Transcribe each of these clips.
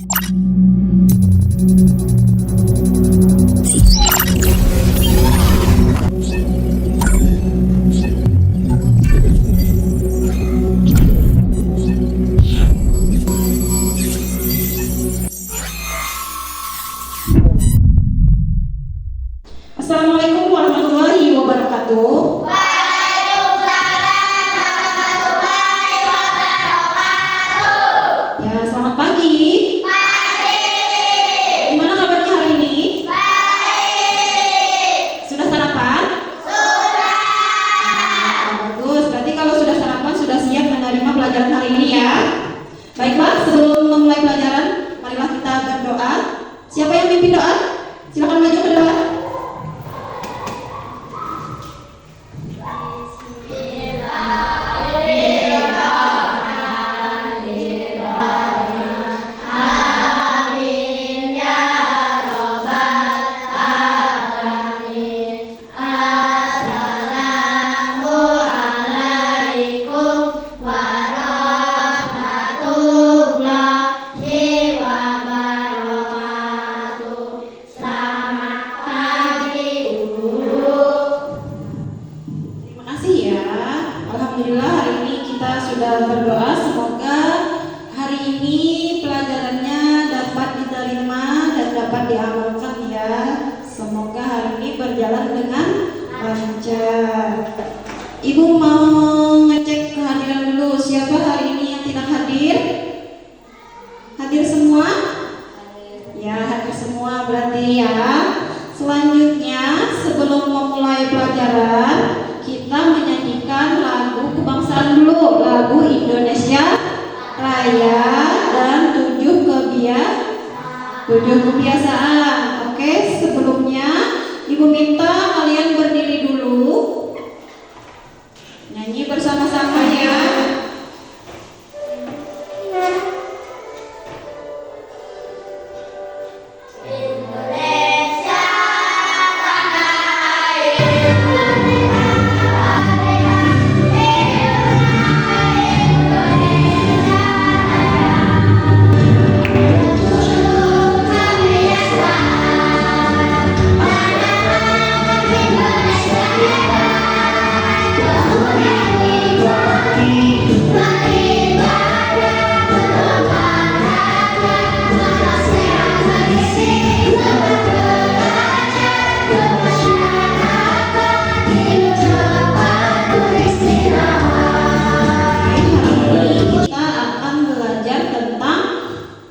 Assalamualaikum warahmatullahi wabarakatuh. Ya, selamat pagi. Gimana kabarnya hari ini? Sudah sarapan? Bagus. Berarti kalau sudah sarapan sudah siap menerima pelajaran hari ini ya. Baiklah, sebelum memulai pelajaran, marilah kita berdoa. Siapa yang mimpin doa? Silakan maju ke depan. Alhamdulillah hari ini kita sudah berdoa, semoga hari ini pelajarannya dapat diterima dan dapat diamalkan ya. Semoga hari ini berjalan dengan lancar. Ibu mau ngecek kehadiran dulu. Siapa hari ini yang tidak hadir? Hadir semua? Ya, hadir semua berarti ya. Selanjutnya sebelum memulai pelajaran, kita menyanyikan lagu kebangsaan dulu, lagu Indonesia Raya dan 7 kebiasaan. Oke, sebelumnya Ibu minta kalian berdiri dulu, nyanyi bersama-sama ya.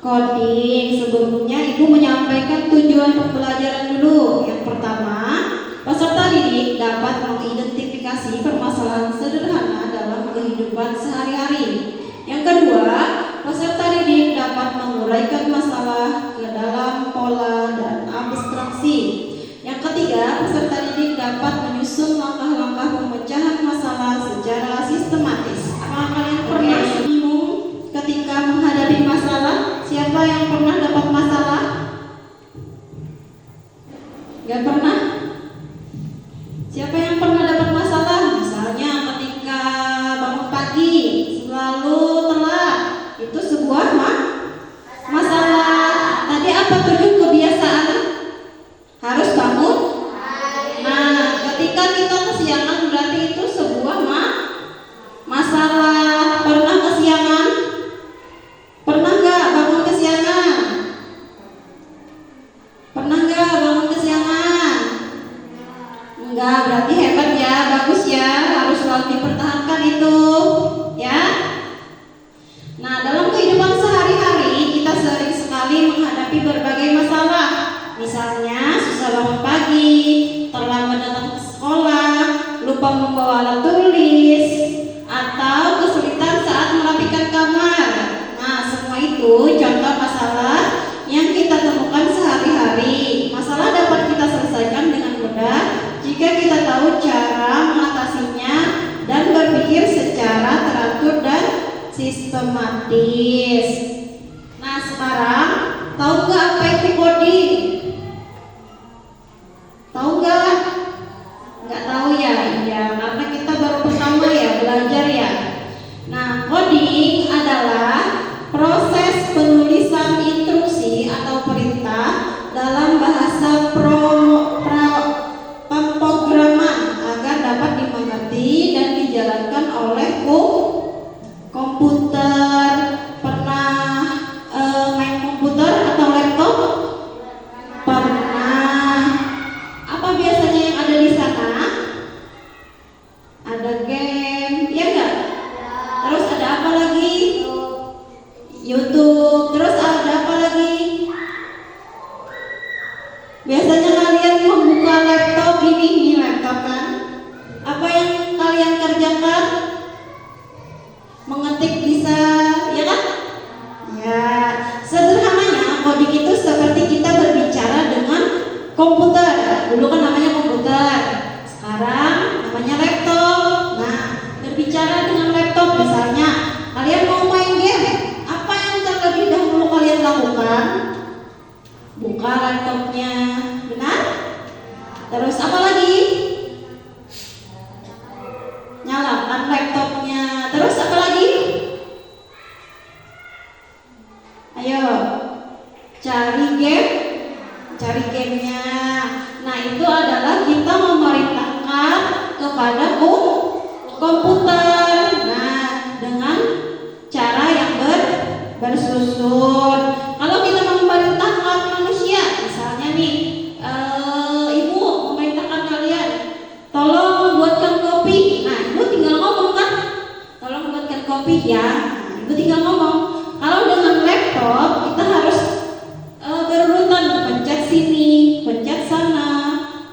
Coding. Sebelumnya Ibu menyampaikan tujuan pembelajaran dulu. Yang pertama, peserta didik dapat mengidentifikasi permasalahan sederhana dalam kehidupan sehari-hari. Yang kedua, peserta didik dapat menguraikan masalah ke dalam pola dan abstraksi. Yang ketiga, peserta didik dapat menyusun langkah-langkah pemecahan masalah secara sistematis. Apakah kalian pernah bingung ketika menghadapi masalah? Siapa yang pernah dapat masalah? Gak pernah? Siapa yang pernah dapat masalah? Misalnya ketika bangun pagi selalu telat, itu sebuah masalah. Tadi apa 7 kebiasaan? Harus bangun. Nah, ketika kita kesiangan berarti itu sebuah masalah. Pernah kesiangan? Pernah nggak bangun kesiangan? Pernah nggak bangun kesiangan? Enggak, berarti hebat ya, bagus ya, harus selalu dipertahankan itu, ya. Nah, dalam kehidupan sehari-hari kita sering sekali menghadapi berbagai masalah. Misalnya susah bangun pagi, terlambat datang ke sekolah, lupa membawa alat tulis, atau kesulitan saat merapikan kamar. Nah, semua itu contoh masalah yang kita temukan sehari-hari. Masalah dapat kita selesaikan dengan mudah jika kita tahu cara mengatasinya dan berpikir secara teratur dan sistematis. Nah, sekarang tahu nggak apa itu coding? Tahu nggak? Nggak tahu ya? Iya, karena kita baru pertama ya belajar ya. Nah, coding adalah proses penulisan instruksi Ayo, cari game, cari gamenya. Nah itu adalah kita memerintahkan kepada komputer. Nah dengan cara yang bersusun. Kalau kita memerintahkan manusia, misalnya nih, ibu memerintahkan kalian, tolong buatkan kopi. Nah ibu tinggal ngomong kan, tolong buatkan kopi ya. Nah, ibu tinggal ngomong. Kalau dengan laptop kita harus berurutan, pencet sini, pencet sana,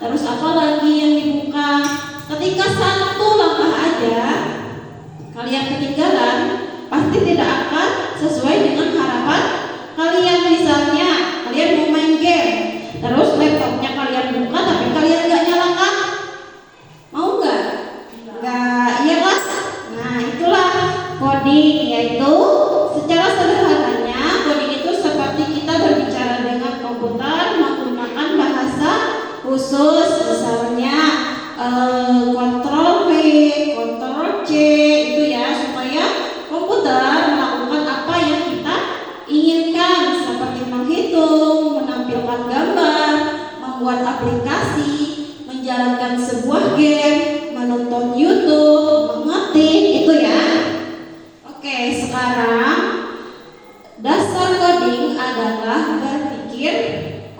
terus apa lagi yang dibuka. Ketika satu langkah aja kalian ketinggalan, pasti tidak akan sesuai dengan harapan kalian. Misalnya kalian mau main game, terus laptopnya kalian buka tapi kalian nggak nyalakan, mau nggak? Nggak, iya kan? Nah itulah coding, yaitu secara sederhananya coding itu seperti kita berbicara dengan komputer menggunakan bahasa khusus, misalnya Ctrl V, Ctrl C itu ya, supaya komputer melakukan apa yang kita inginkan, seperti menghitung, menampilkan gambar, membuat aplikasi, menjalankan sebuah game, menonton YouTube, mengetik, itu ya. Oke, sekarang dasar coding adalah berpikir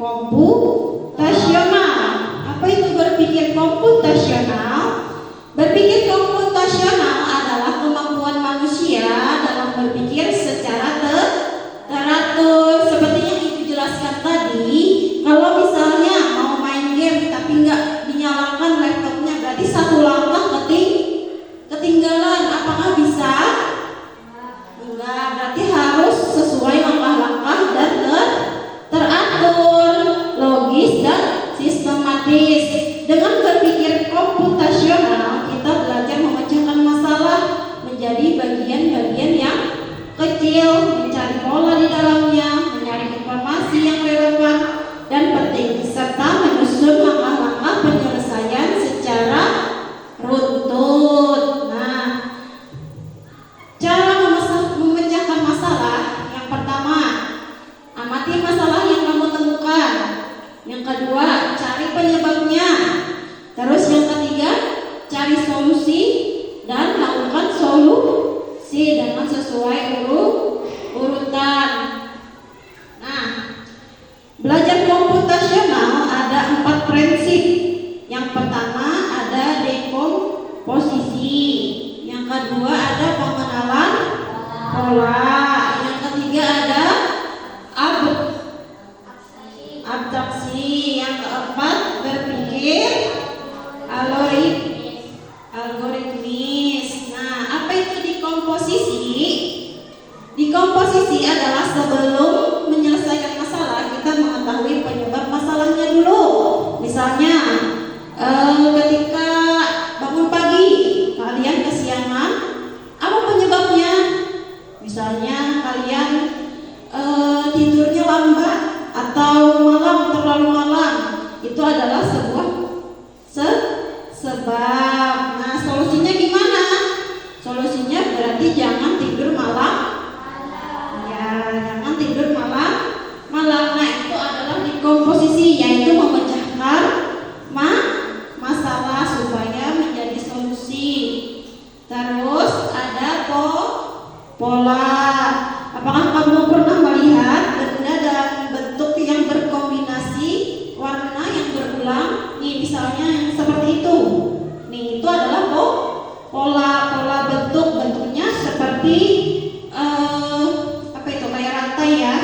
komputasional. Apa itu berpikir komputasional? Berpikir komputasional adalah kemampuan manusia dalam berpikir secara teratur. Seperti yang Ibu jelaskan tadi, kalau misalnya mau main game tapi nggak dinyalakan laptopnya, berarti satu langkah ketinggalan. Apakah bisa? Enggak, berarti harus sesuai langkah-langkah dan teratur, logis dan sistematis. Dengan berpikir komputasional, kita belajar memecahkan masalah menjadi bagian-bagian yang kecil, mencari pola di dalamnya, mencari informasi yang relevan dan penting, serta menyusun langkah-langkah penyelesaian secara runtut. Nah, cara memecahkan masalah, yang pertama, amati masalah yang kamu temukan. Yang kedua, cari penyebabnya. Terus yang ketiga, cari solusi dan lakukan solusi dengan sesuai urutan. Nah, belajar komputasional ada 4 prinsip. Yang pertama ada dekomposisi. Yang kedua ada pengenalan pola. Yang ketiga ada abstraksi. Yang keempat berpikir algoritmis. Nah, apa itu dekomposisi? Dekomposisi adalah sebelum menyelesaikan masalah, kita mengetahui penyebab masalahnya dulu. Misalnya ketika bangun pagi kalian kesiangan, apa penyebabnya? Misalnya kalian tidurnya lambat atau terlalu malam, itu adalah sebuah sebab. Nah, solusinya gimana? Solusinya berarti jangan tidur malam. Ya, jangan tidur malam. Nah, itu adalah dekomposisi, yaitu memecahkan masalah supaya menjadi solusi. Terus ada pola. Apakah kamu pernah melihat benda dan bentuk yang berkombinasi, warna yang berulang? Nih, misalnya yang seperti itu. Nih, itu adalah pola bentuknya seperti apa itu, kayak rantai ya.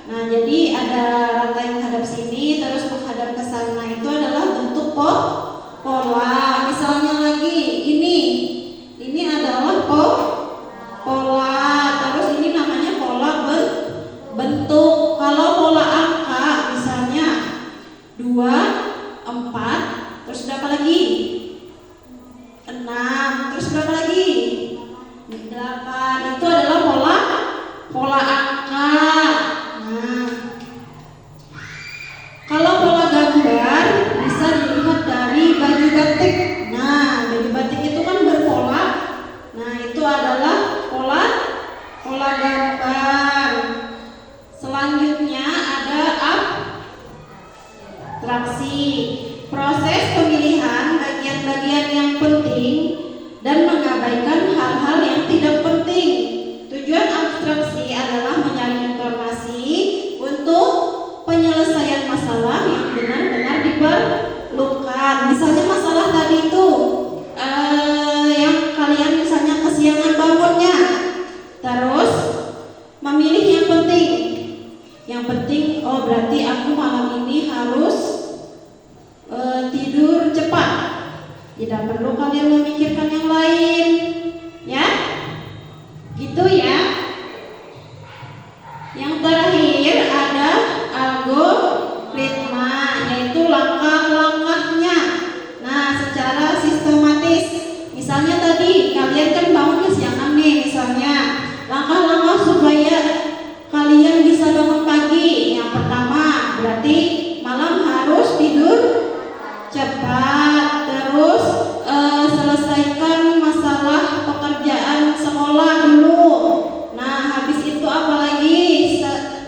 Nah, jadi ada rantai menghadap sini, terus menghadap ke sana. Itu adalah bentuk pola. Misalnya lagi ini adalah pola. Terus ini namanya pola bentuk. Kalau pola angka, misalnya 2, 4, terus berapa lagi? 6, terus berapa lagi? 8. Itu adalah pola angka. Nah, kalau pola gambar bisa dilihat dari baju batik. Nah, baju batik itu kan berpola. Nah, itu adalah pola gambar. abstraksi, proses pemilihan bagian-bagian yang penting dan mengabaikan hal-hal yang tidak penting. Tujuan abstraksi adalah mencari informasi untuk penyelesaian masalah yang benar-benar diperlukan. Misalnya masalah tadi itu yang kalian misalnya kesiangan bangunnya, terus memilih yang penting. Yang penting, oh berarti aku malam ini harus tidur cepat. Tidak perlu kalian memikirkan yang lain, ya, gitu ya. Yang terakhir ada algoritma, yaitu langkah-langkahnya. Nah, secara sistematis. Misalnya tadi kalian kan bangun kesiangan nih, misalnya langkah-langkah supaya kalian bisa bangun pagi. Yang pertama berarti malam harus tidur cepat. Terus selesaikan masalah pekerjaan sekolah dulu. Nah, habis itu apalagi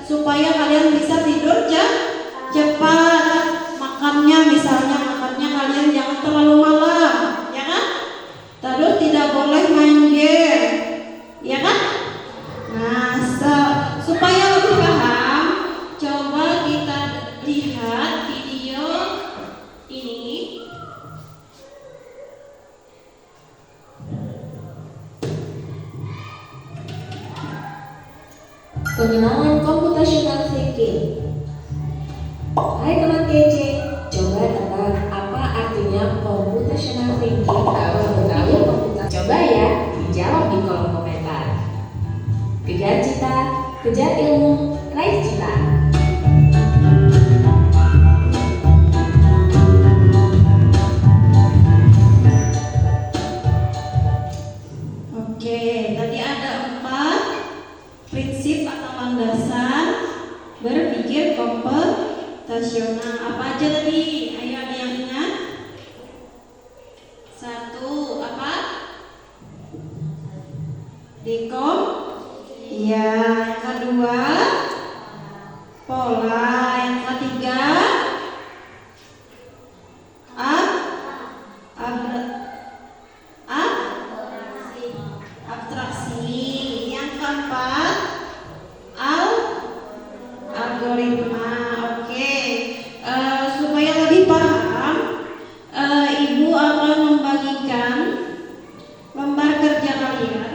supaya kalian bisa tidur cepat. Makannya misalnya, makannya kalian jangan terlalu malam, ya kan? Terus tidak boleh main game, ya kan? Nah, supaya lebih paham, coba kita lihat video ini. Pengenalan computational thinking. Hai teman kece, coba tebak apa artinya computational thinking? Kalau tahu komputer, coba ya dijawab di kolom komentar. Kejar cita, kejar ilmu, raih cita. Oke, tadi ada 4 prinsip atau landasan berpikir komputasional. Apa aja tadi? Ayo, ada yang ingat? 1, apa? Dekom. Iya. Yang kedua, pola. Yang ketiga, abstraksi. Yang keempat, algoritma. Oke. Supaya lebih paham, ibu akan membagikan lembar kerja kalian.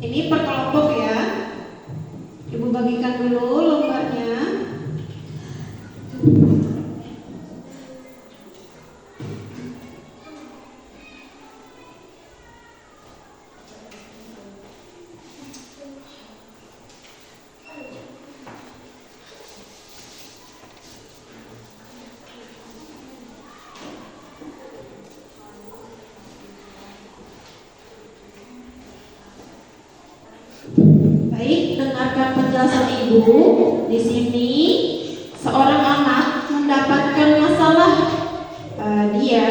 Ini per kelompok ya. Ibu bagikan dulu lembarnya. Baik, dengarkan penjelasan ibu. Di sini seorang anak mendapatkan masalah. Dia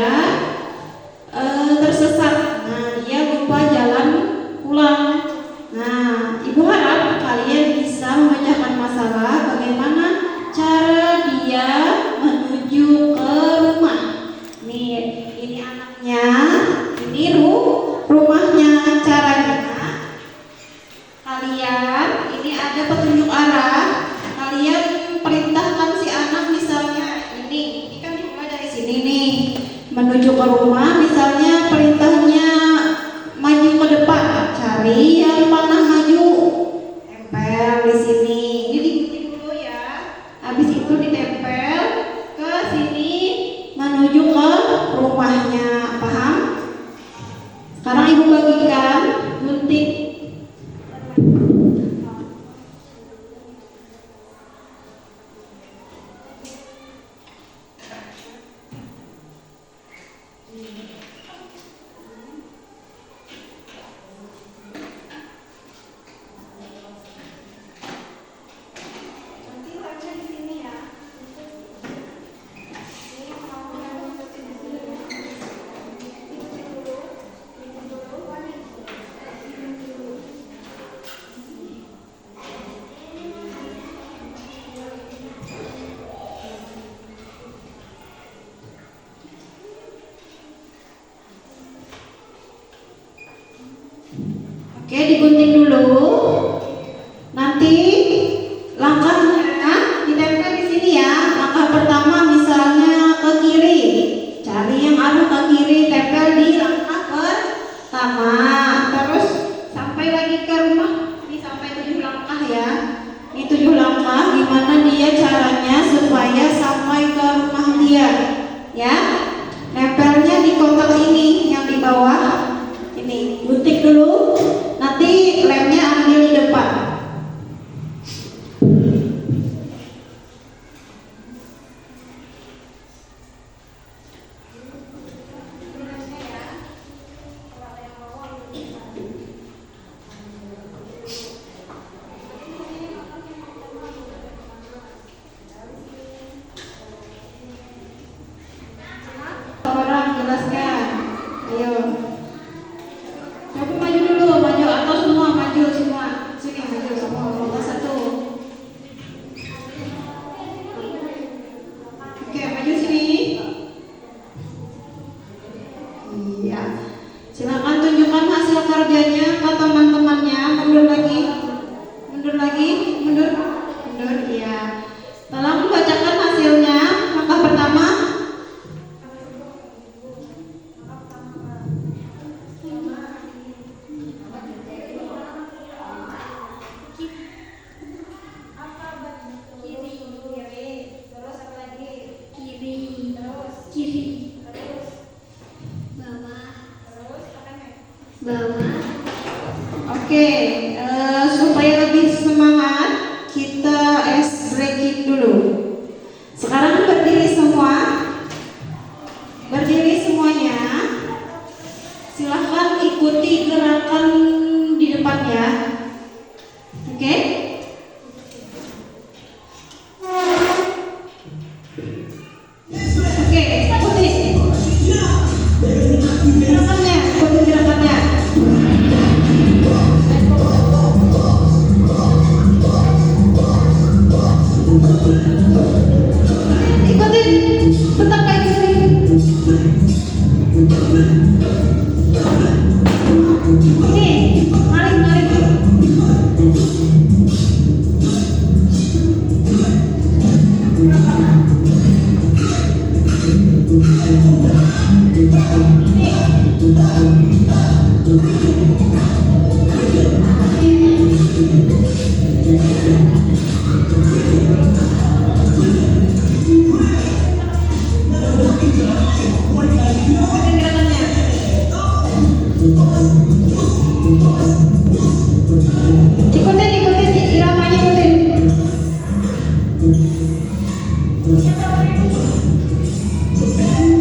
tersesat. Nah, dia lupa jalan pulang. Nah, ibu harap kalian bisa memecahkan masalah. Bagaimana cara dia menuju ke rumah? Nih, ini anaknya. Ini rumahnya. Caranya kalian, ini ada petunjuk arah. Kalian perintahkan si anak, misalnya ini kan dimulai dari sini nih, menuju ke rumah. Misalnya perintahnya maju ke depan, cari yang panah maju, tempel di sini. Ini diikuti dulu ya. Habis itu ditempel ke sini menuju ke rumahnya. Paham? Sekarang ibu bagikan gunting. Oke, digunting dulu. Nanti langkahnya ditempel di sini ya. Langkah pertama misalnya ke kiri, cari yang arah ke kiri, tempel di langkah pertama. Terus sampai lagi ke rumah. Ini sampai 7 langkah ya. Ini 7 langkah. Gimana dia caranya supaya sampai ke rumah dia? Ya, nempelnya di kotak ini yang di bawah. Ini gunting dulu. Nanti lemnya ambil di depan. Orang jelaskan. Ayo. Coba maju dulu, maju atau semua maju semua. Sini maju semua nomor 1. Oke, maju sini. Iya. Silakan tunjukkan hasil kerjanya ke teman-temannya. Mundur lagi. Mundur lagi. Mundur. Mundur. Iya. Tolong bacakan hasilnya. Langkah pertama. Oke, supaya lebih semangat kita ice breaking dulu. Sekarang berdiri semua, berdiri semuanya. Silahkan ikuti gerakan di depan ya. Oke? Oke, ikuti gerakannya, ikuti gerakannya. Ikutin, tetap kayak gini. Ini, mari. Ikutin iramanya, ikutin.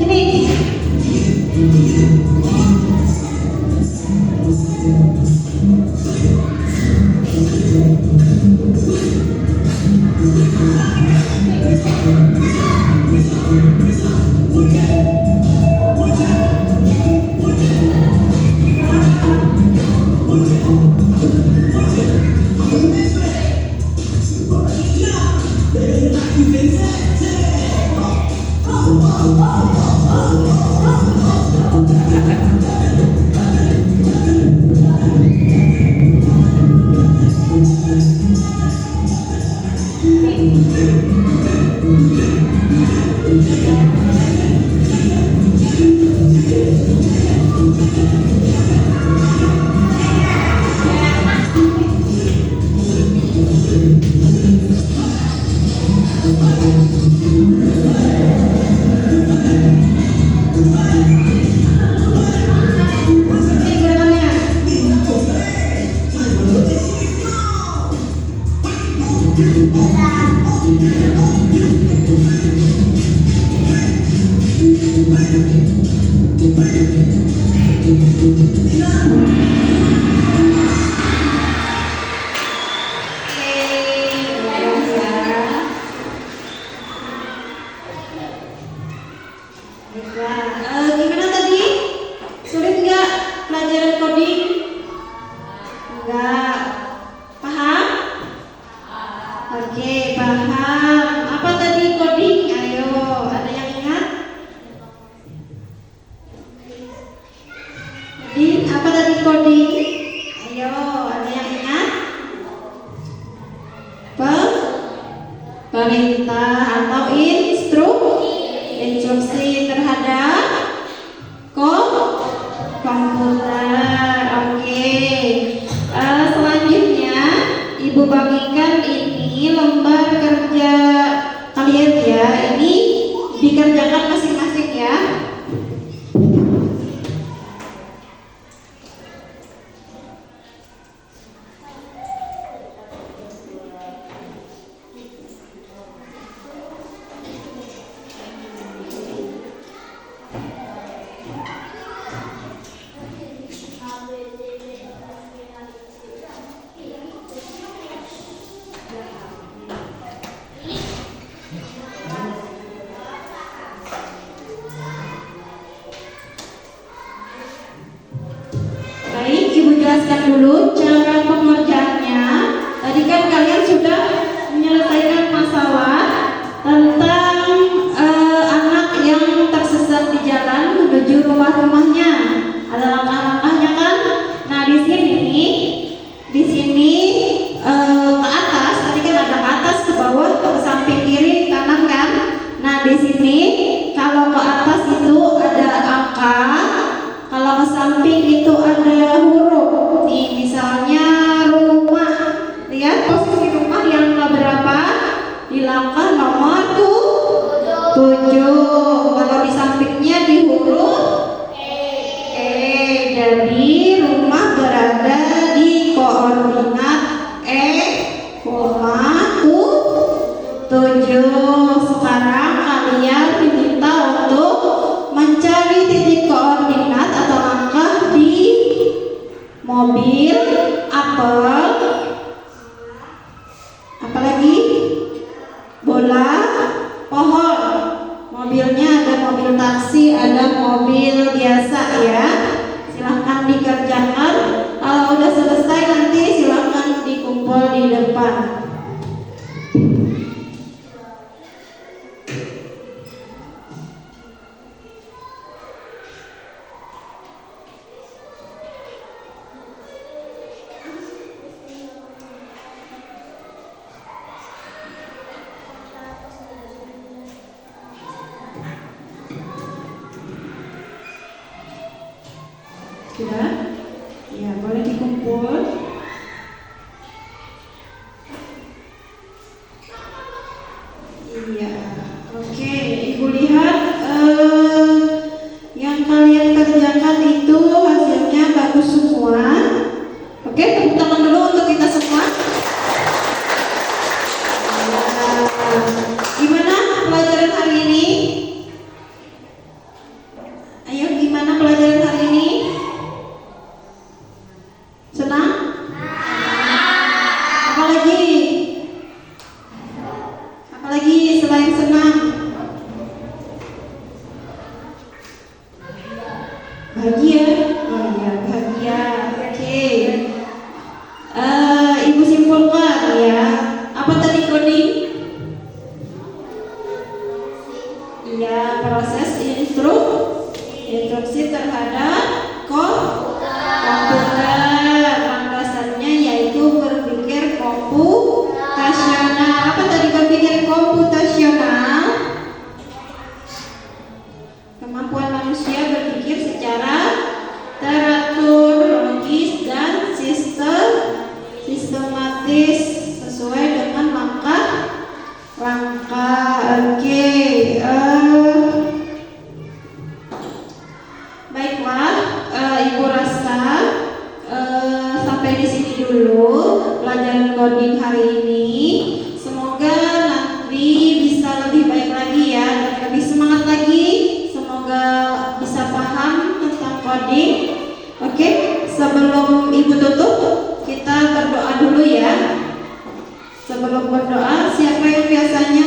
Ini. Gimana tadi? Sulit nggak pelajaran coding? Enggak. Paham? Oke, paham. Apa tadi coding? Ayo, ada yang ingat? Din, apa tadi coding? Ayo. perintah atau instruksi terhadap komputer. Oke. Selanjutnya Ibu bagikan ini lembar kerja kalian ya. Ini dikerjakan masing-masing ya. Baik, Ibu jelaskan dulu cara pengerjaannya. Tadi kan kalian sudah menyelesaikan masalah tentang anak yang tersesat di jalan menuju rumah-rumahnya. Ada langkah-langkahnya kan? Nah, di sini ke atas, tadi kan ada ke atas, ke bawah, ke samping kiri, kanan kan? Nah, di sini kalau ke atas itu ada angka, kalau ke samping itu ada huruf. Nih, misalnya rumah. Lihat posisi rumah yang berapa? Di langkah nomor 7. Kalau di sampingnya di huruf E. Jadi rumah berada di koordinat E,7. Sekarang kalian diminta untuk mencari titik koordinat atau langkah di mobil, apel, apalagi bola, pohon. Mobilnya ada mobil taksi, ada mobil biasa ya. Silahkan dikerjakan. Kalau udah selesai nanti silahkan dikumpul di depan. Sudah? Ya, boleh dikumpul. Iya, oke. Ibu lihat yang kalian kerjakan itu hasilnya bagus semua. Oke, tepuk tangan dulu untuk kita semua. Gimana pelajaran hari ini? Ayo, gimana pelajaran hari ini? Senang? Apalagi? Apalagi selain senang? Bahagia? Oh ya, bahagia. Oke. Ibu simpulkan ya. Apa tadi coding? Iya, proses instruksi terhadap komputer. Landasannya yaitu berpikir komputasional. Apa tadi berpikir komputasional? Kemampuan manusia berpikir secara teratur, logis, dan sistematis sesuai dengan langkah-langkah. Oke. Baiklah, Ibu rasa sampai di sini dulu pelajaran coding hari ini. Semoga nanti bisa lebih baik lagi ya, dan lebih semangat lagi. Semoga bisa paham tentang coding. Oke, sebelum Ibu tutup, kita berdoa dulu ya. Sebelum berdoa, siapa yang biasanya